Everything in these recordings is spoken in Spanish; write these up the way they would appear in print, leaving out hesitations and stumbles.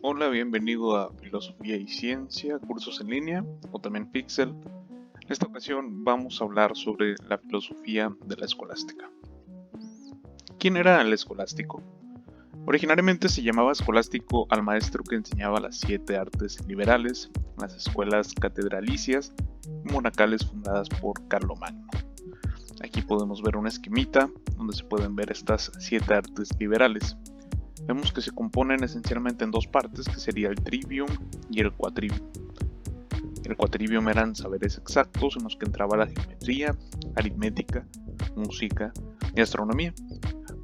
Hola, bienvenido a Filosofía y Ciencia, cursos en línea o también Pixel. En esta ocasión vamos a hablar sobre la filosofía de la escolástica. ¿Quién era el escolástico? Originariamente se llamaba escolástico al maestro que enseñaba las 7 artes liberales en las escuelas catedralicias y monacales fundadas por Carlomagno. Aquí podemos ver un esquemita donde se pueden ver estas 7 artes liberales. Vemos que se componen esencialmente en dos partes, que sería el trivium y el quadrivium. El quadrivium eran saberes exactos en los que entraba la geometría, aritmética, música y astronomía.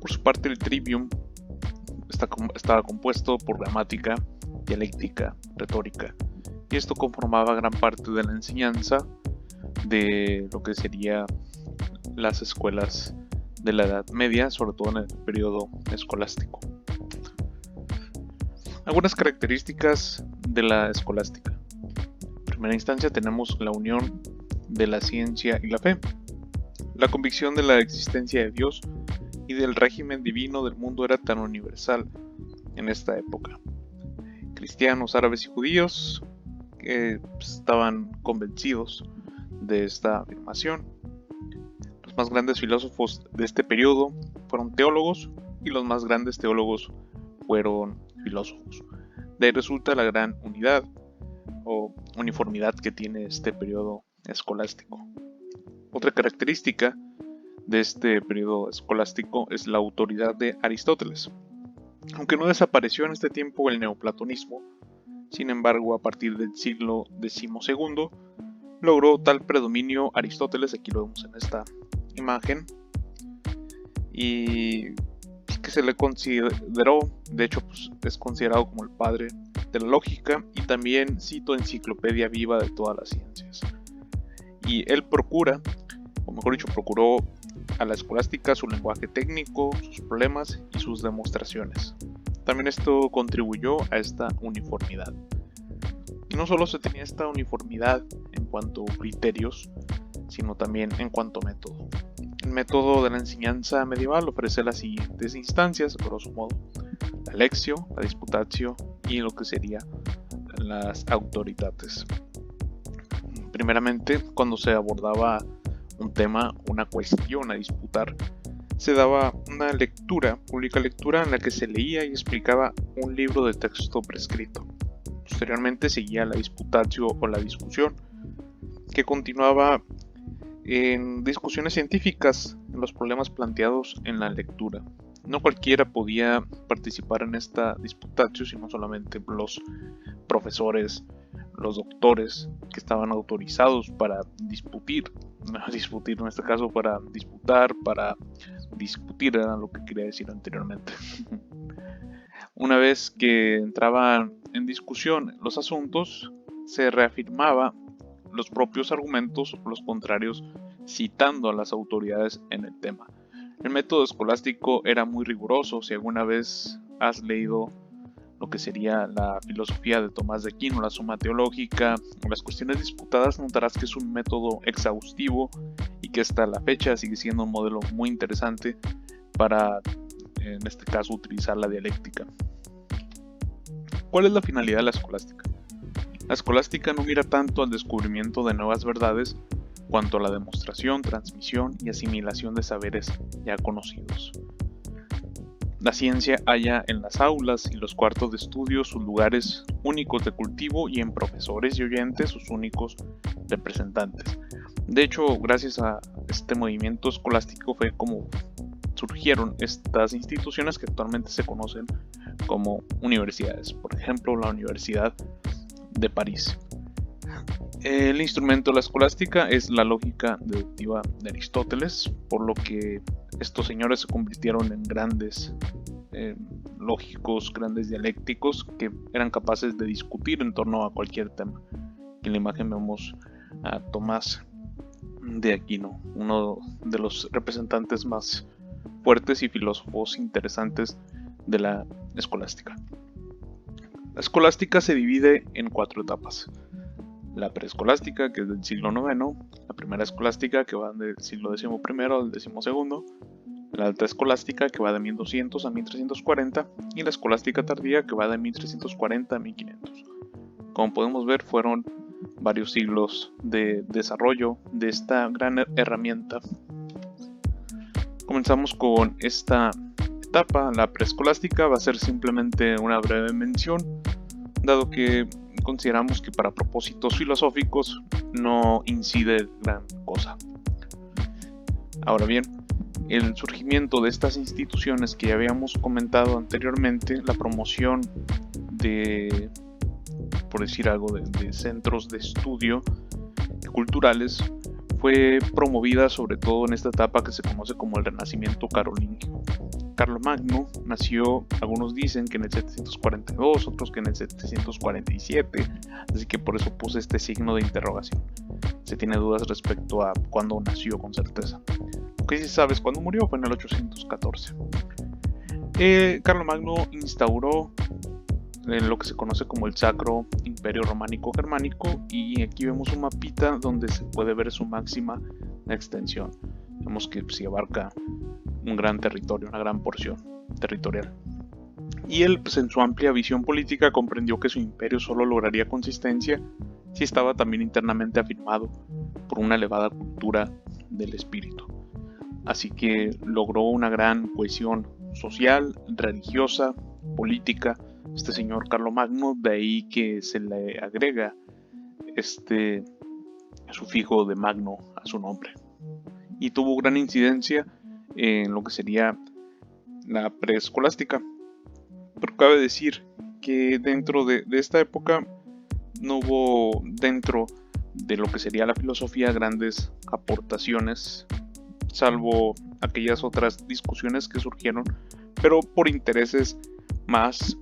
Por su parte, el trivium estaba compuesto por gramática, dialéctica, retórica, y esto conformaba gran parte de la enseñanza de lo que sería las escuelas de la Edad Media, sobre todo en el periodo escolástico. Algunas características de la escolástica. En primera instancia tenemos la unión de la ciencia y la fe, la convicción de la existencia de Dios y del régimen divino del mundo era tan universal en esta época. Cristianos, árabes y judíos estaban convencidos de esta afirmación. Los más grandes filósofos de este periodo fueron teólogos y los más grandes teólogos fueron filósofos. De ahí resulta la gran unidad o uniformidad que tiene este periodo escolástico. Otra característica de este periodo escolástico es la autoridad de Aristóteles. Aunque no desapareció en este tiempo el neoplatonismo, sin embargo a partir del siglo XII logró tal predominio Aristóteles, aquí lo vemos en esta imagen, y que se le consideró, de hecho es considerado como el padre de la lógica, y también cito enciclopedia viva de todas las ciencias. Y él procuró a la escolástica su lenguaje técnico, sus problemas y sus demostraciones. También esto contribuyó a esta uniformidad. Y no solo se tenía esta uniformidad en cuanto a criterios, sino también en cuanto a método. El método de la enseñanza medieval ofrece las siguientes instancias, grosso modo: la lectio, la disputatio y lo que sería las autoritates. Primeramente, cuando se abordaba un tema, una cuestión a disputar, se daba una pública lectura en la que se leía y explicaba un libro de texto prescrito. Posteriormente seguía la disputatio o la discusión, que continuaba en discusiones científicas en los problemas planteados en la lectura. No cualquiera podía participar en esta disputatio, sino solamente los profesores, los doctores que estaban autorizados para discutir en este caso, para disputar, para discutir era lo que quería decir anteriormente. Una vez que entraban en discusión los asuntos, se reafirmaba los propios argumentos o los contrarios citando a las autoridades en el tema. El método escolástico era muy riguroso. Si alguna vez has leído lo que sería la filosofía de Tomás de Aquino, la Suma Teológica o las cuestiones disputadas, notarás que es un método exhaustivo y que hasta la fecha sigue siendo un modelo muy interesante para, en este caso, utilizar la dialéctica. ¿Cuál es la finalidad de la escolástica? La escolástica no mira tanto al descubrimiento de nuevas verdades cuanto a la demostración, transmisión y asimilación de saberes ya conocidos. La ciencia halla en las aulas y los cuartos de estudio sus lugares únicos de cultivo y en profesores y oyentes sus únicos representantes. De hecho, gracias a este movimiento escolástico fue como surgieron estas instituciones que actualmente se conocen como universidades. Por ejemplo, la Universidad de París. El instrumento de la escolástica es la lógica deductiva de Aristóteles, por lo que estos señores se convirtieron en grandes lógicos, grandes dialécticos que eran capaces de discutir en torno a cualquier tema. En la imagen vemos a Tomás de Aquino, uno de los representantes más fuertes y filósofos interesantes de la escolástica. La escolástica se divide en 4 etapas. La preescolástica, que es del siglo IX, la primera escolástica, que va del siglo XI al XII, la alta escolástica, que va de 1200 a 1340, y la escolástica tardía, que va de 1340 a 1500. Como podemos ver, fueron varios siglos de desarrollo de esta gran herramienta. Comenzamos con esta etapa, la preescolástica. Va a ser simplemente una breve mención, dado que consideramos que para propósitos filosóficos no incide gran cosa. Ahora bien, el surgimiento de estas instituciones que ya habíamos comentado anteriormente, la promoción de, por decir algo, de centros de estudio culturales, fue promovida sobre todo en esta etapa que se conoce como el Renacimiento carolingio. Carlomagno nació, algunos dicen que en el 742, otros que en el 747, así que por eso puse este signo de interrogación. Se tiene dudas respecto a cuándo nació con certeza. Lo que sí sabes cuándo murió fue en el 814. Carlomagno instauró lo que se conoce como el Sacro Imperio Románico Germánico, y aquí vemos un mapita donde se puede ver su máxima extensión. Vemos que sí abarca un gran territorio, una gran porción territorial. Y él, pues, en su amplia visión política, comprendió que su imperio solo lograría consistencia si estaba también internamente afirmado por una elevada cultura del espíritu. Así que logró una gran cohesión social, religiosa, política, este señor Carlomagno, de ahí que se le agrega este sufijo de magno a su nombre. Y tuvo gran incidencia en lo que sería la preescolástica. Pero cabe decir que dentro de esta época no hubo dentro de lo que sería la filosofía grandes aportaciones, salvo aquellas otras discusiones que surgieron, pero por intereses más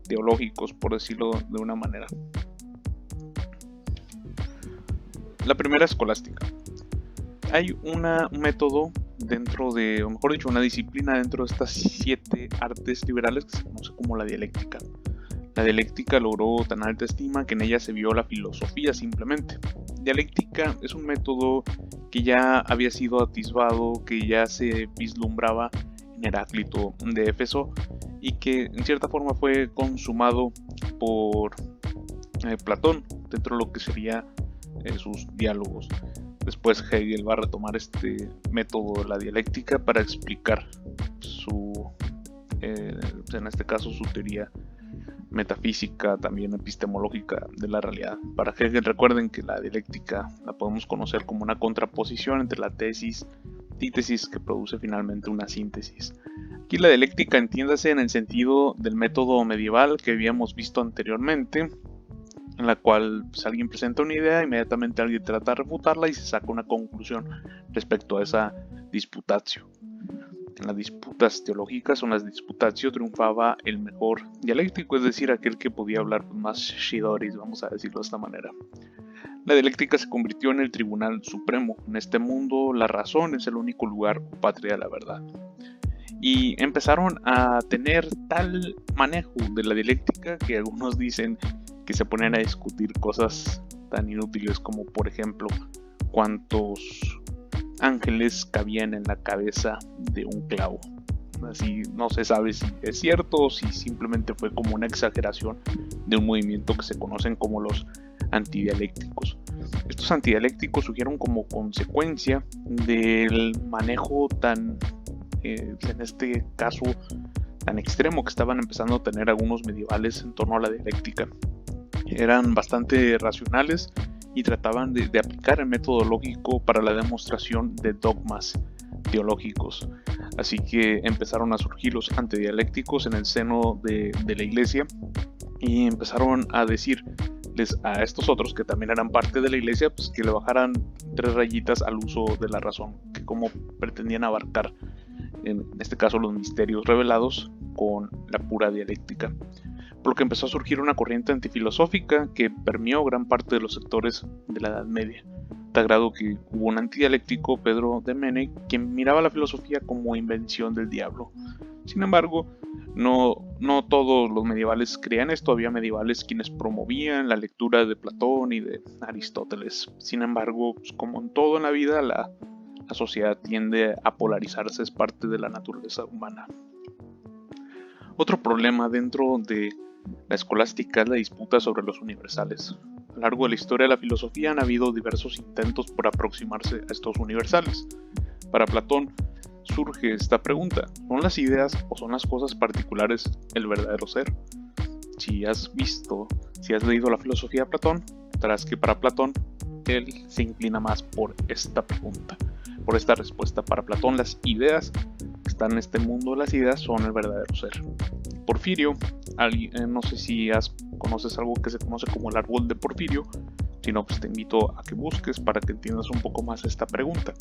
teológicos, por decirlo de una manera. La primera escolástica. Hay un método dentro de, o mejor dicho, una disciplina dentro de estas 7 artes liberales que se conoce como la dialéctica. La dialéctica logró tan alta estima que en ella se vio la filosofía simplemente. Dialéctica es un método que ya había sido atisbado, que ya se vislumbraba en Heráclito de Éfeso, y que en cierta forma fue consumado por Platón dentro de lo que sería sus diálogos. Después Hegel va a retomar este método de la dialéctica para explicar en este caso su teoría metafísica, también epistemológica de la realidad. Para Hegel, recuerden que la dialéctica la podemos conocer como una contraposición entre la tesis, antítesis, que produce finalmente una síntesis. Aquí la dialéctica, entiéndase en el sentido del método medieval que habíamos visto anteriormente, en la cual pues, alguien presenta una idea, inmediatamente alguien trata de refutarla y se saca una conclusión respecto a esa disputatio. En las disputas teológicas o en las disputatio triunfaba el mejor dialéctico, es decir, aquel que podía hablar con más shidoris, vamos a decirlo de esta manera. La dialéctica se convirtió en el tribunal supremo. En este mundo la razón es el único lugar o patria de la verdad. Y empezaron a tener tal manejo de la dialéctica que algunos dicen que se ponen a discutir cosas tan inútiles como, por ejemplo, cuántos ángeles cabían en la cabeza de un clavo. Así no se sabe si es cierto o si simplemente fue como una exageración de un movimiento que se conocen como los antidialécticos. Estos antidialécticos surgieron como consecuencia del manejo tan, en este caso, tan extremo que estaban empezando a tener algunos medievales en torno a la dialéctica. Eran bastante racionales y trataban de aplicar el método lógico para la demostración de dogmas teológicos. Así que empezaron a surgir los antidialécticos en el seno de la iglesia y empezaron a decirles a estos otros que también eran parte de la iglesia, pues que le bajaran 3 rayitas al uso de la razón, que como pretendían abarcar en este caso los misterios revelados con la pura dialéctica. Por lo que empezó a surgir una corriente antifilosófica que permeó gran parte de los sectores de la Edad Media, tal grado que hubo un antidialéctico, Pedro de Mene, quien miraba la filosofía como invención del diablo. Sin embargo, no todos los medievales creían esto, había medievales quienes promovían la lectura de Platón y de Aristóteles. Sin embargo, pues como en todo en la vida, la la sociedad tiende a polarizarse, es parte de la naturaleza humana. Otro problema dentro de la escolástica es la disputa sobre los universales. A lo largo de la historia de la filosofía han habido diversos intentos por aproximarse a estos universales. Para Platón surge esta pregunta: ¿son las ideas o son las cosas particulares el verdadero ser? Si has leído la filosofía de Platón, verás que para Platón él se inclina más por esta pregunta, por esta respuesta. Para Platón las ideas que están en este mundo de las ideas son el verdadero ser. Porfirio, no sé si conoces algo que se conoce como el árbol de Porfirio, si no, pues te invito a que busques para que entiendas un poco más esta pregunta.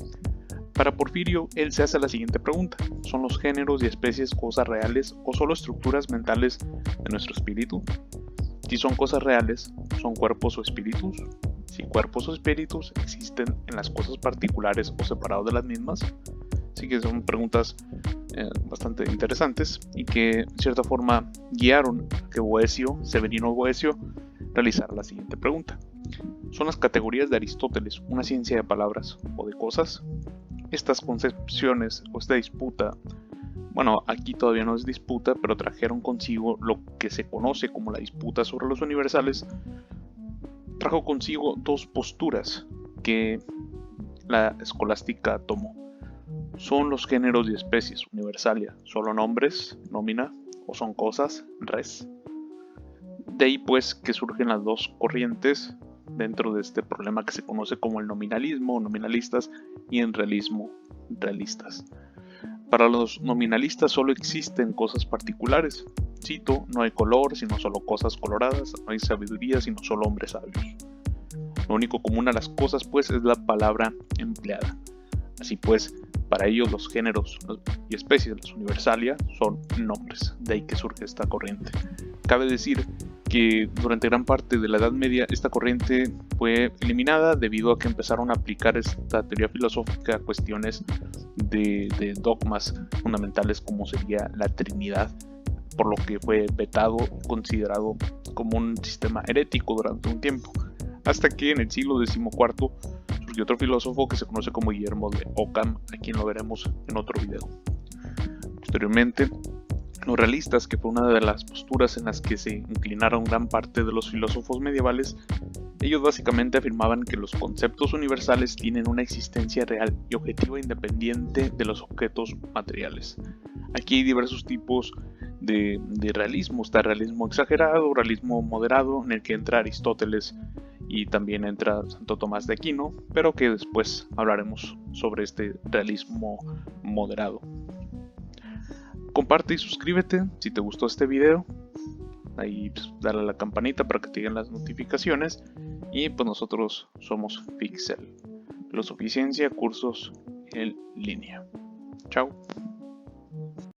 Para Porfirio, él se hace la siguiente pregunta: ¿son los géneros y especies cosas reales o solo estructuras mentales de nuestro espíritu? Si son cosas reales, ¿son cuerpos o espíritus? Si cuerpos o espíritus existen en las cosas particulares o separados de las mismas. Así que son preguntas bastante interesantes y que en cierta forma guiaron a que Severino Boecio realizara la siguiente pregunta: ¿son las categorías de Aristóteles una ciencia de palabras o de cosas? Estas concepciones o esta disputa, bueno, aquí todavía no es disputa, pero trajeron consigo lo que se conoce como la disputa sobre los universales. Trajo consigo dos posturas que la escolástica tomó. ¿Son los géneros y especies, universalia, solo nombres, nómina, o son cosas, res? De ahí pues que surgen las dos corrientes dentro de este problema que se conoce como el nominalismo, nominalistas, y el realismo, realistas. Para los nominalistas solo existen cosas particulares. Cito: no hay color sino solo cosas coloradas, no hay sabiduría sino solo hombres sabios. Lo único común a las cosas pues es la palabra empleada. Así pues, para ellos los géneros y especies, las universalia, son nombres. De ahí que surge esta corriente. Cabe decir que durante gran parte de la Edad Media esta corriente fue eliminada debido a que empezaron a aplicar esta teoría filosófica a cuestiones de dogmas fundamentales como sería la Trinidad, por lo que fue vetado y considerado como un sistema herético durante un tiempo, hasta que en el siglo XIV surgió otro filósofo que se conoce como Guillermo de Ockham, a quien lo veremos en otro video. Posteriormente, los realistas, que fue una de las posturas en las que se inclinaron gran parte de los filósofos medievales, ellos básicamente afirmaban que los conceptos universales tienen una existencia real y objetiva independiente de los objetos materiales. Aquí hay diversos tipos de realismo. Está realismo exagerado, realismo moderado, en el que entra Aristóteles y también entra Santo Tomás de Aquino, pero que después hablaremos sobre este realismo moderado. Comparte y suscríbete si te gustó este video. Ahí pues, dale a la campanita para que te lleguen las notificaciones. Y pues nosotros somos Pixel, Filosofía y Ciencia, cursos en línea. Chao.